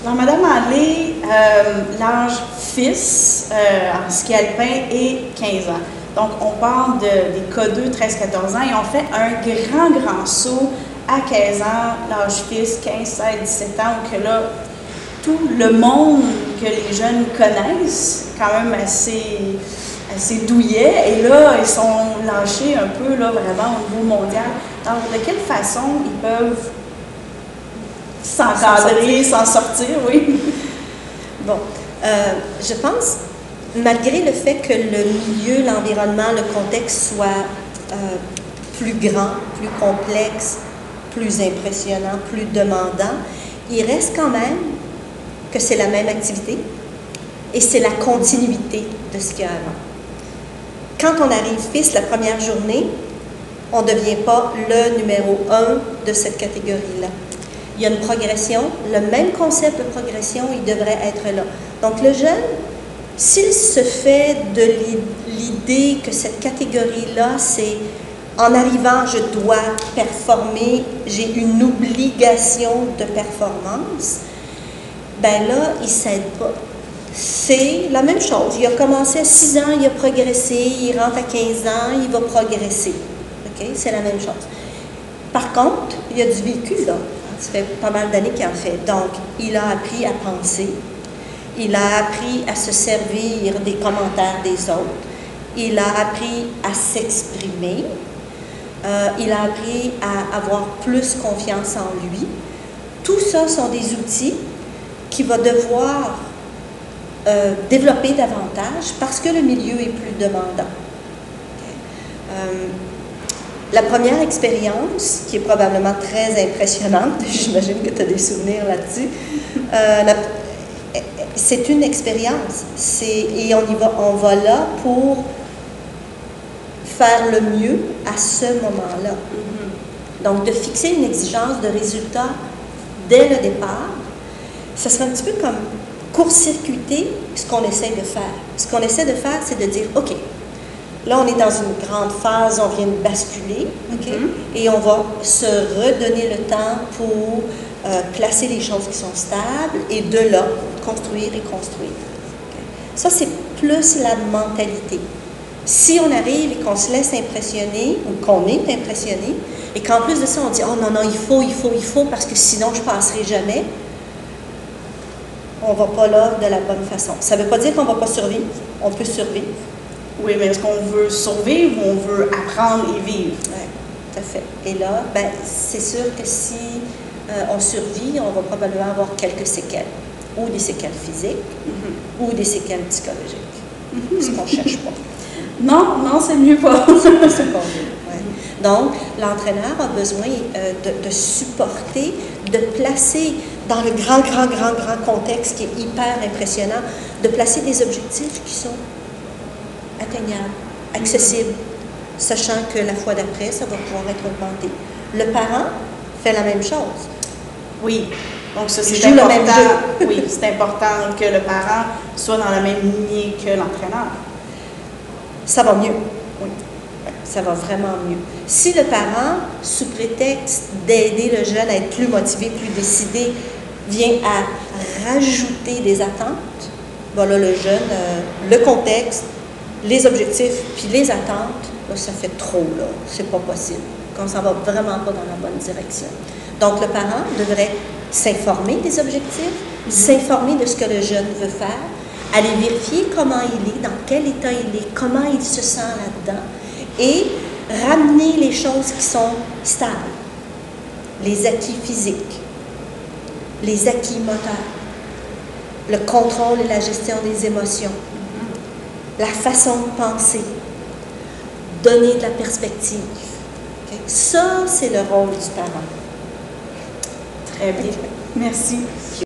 Alors, Madame Allé, l'âge fils en ski alpin est 15 ans. Donc, on parle des K2, 13-14 ans, et on fait un grand saut à 15 ans, l'âge fils, 15, 16, 17 ans, où que là, tout le monde que les jeunes connaissent, quand même assez douillet, et là, ils sont lâchés un peu, là, vraiment au niveau mondial. Alors, de quelle façon ils peuvent s'encadrer, s'en sortir, oui? Bon, je pense, malgré le fait que le milieu, l'environnement, le contexte soit plus grand, plus complexe, plus impressionnant, plus demandant, il reste quand même que c'est la même activité et c'est la continuité de ce qu'il y a avant. Quand on arrive fils la première journée, on ne devient pas le numéro 1 de cette catégorie-là. Il y a une progression, le même concept de progression, il devrait être là. Donc le jeune, s'il se fait de l'idée que cette catégorie-là, c'est en arrivant, je dois performer, j'ai une obligation de performance, ben là, il ne s'aide pas. C'est la même chose. Il a commencé à 6 ans, il a progressé, il rentre à 15 ans, il va progresser. Okay? C'est la même chose. Par contre, il y a du vécu, là. Ça fait pas mal d'années qu'il en fait. Donc, il a appris à penser, il a appris à se servir des commentaires des autres, il a appris à s'exprimer, il a appris à avoir plus confiance en lui. Tout ça sont des outils qu'il va devoir développer davantage parce que le milieu est plus demandant. Okay. La première expérience, qui est probablement très impressionnante, j'imagine que tu as des souvenirs là-dessus, c'est une expérience. Et on va là pour faire le mieux à ce moment-là. Donc, de fixer une exigence de résultat dès le départ, ça serait un petit peu comme court-circuiter ce qu'on essaie de faire. Ce qu'on essaie de faire, c'est de dire, OK, là, on est dans une grande phase, on vient de basculer, okay? Et on va se redonner le temps pour placer les choses qui sont stables et de là, construire et construire. Okay? Ça, c'est plus la mentalité. Si on arrive et qu'on se laisse impressionner ou qu'on est impressionné et qu'en plus de ça, on dit « Oh non, non, il faut, parce que sinon, je ne passerai jamais », on ne va pas là de la bonne façon. Ça ne veut pas dire qu'on ne va pas survivre. On peut survivre. Oui, mais est-ce qu'on veut survivre ou on veut apprendre et vivre? Oui, tout à fait. Et là, ben, c'est sûr que si on survit, on va probablement avoir quelques séquelles. Ou des séquelles physiques, ou des séquelles psychologiques. Ce qu'on ne cherche pas. Non, non, c'est mieux pas. C'est pas ce qu'on veut. Ouais. Donc, l'entraîneur a besoin de supporter, de placer dans le grand contexte qui est hyper impressionnant, de placer des objectifs qui sont atteignables, accessibles, sachant que la fois d'après, ça va pouvoir être augmenté. Le parent fait la même chose. Oui. Donc, ça, c'est important. Oui, c'est important que le parent soit dans la même lignée que l'entraîneur. Ça va mieux. Oui. Ça va vraiment mieux. Si le parent, sous prétexte d'aider le jeune à être plus motivé, plus décidé, vient à rajouter des attentes, voilà, le jeune, le contexte, les objectifs, puis les attentes, là, ça fait trop, là. C'est pas possible. On s'en va vraiment pas dans la bonne direction. Donc, le parent devrait s'informer des objectifs, s'informer de ce que le jeune veut faire, aller vérifier comment il est, dans quel état il est, comment il se sent là-dedans, et ramener les choses qui sont stables, les acquis physiques, les acquis moteurs, le contrôle et la gestion des émotions, la façon de penser, donner de la perspective. Okay? Ça, c'est le rôle du parent. Très bien. Merci.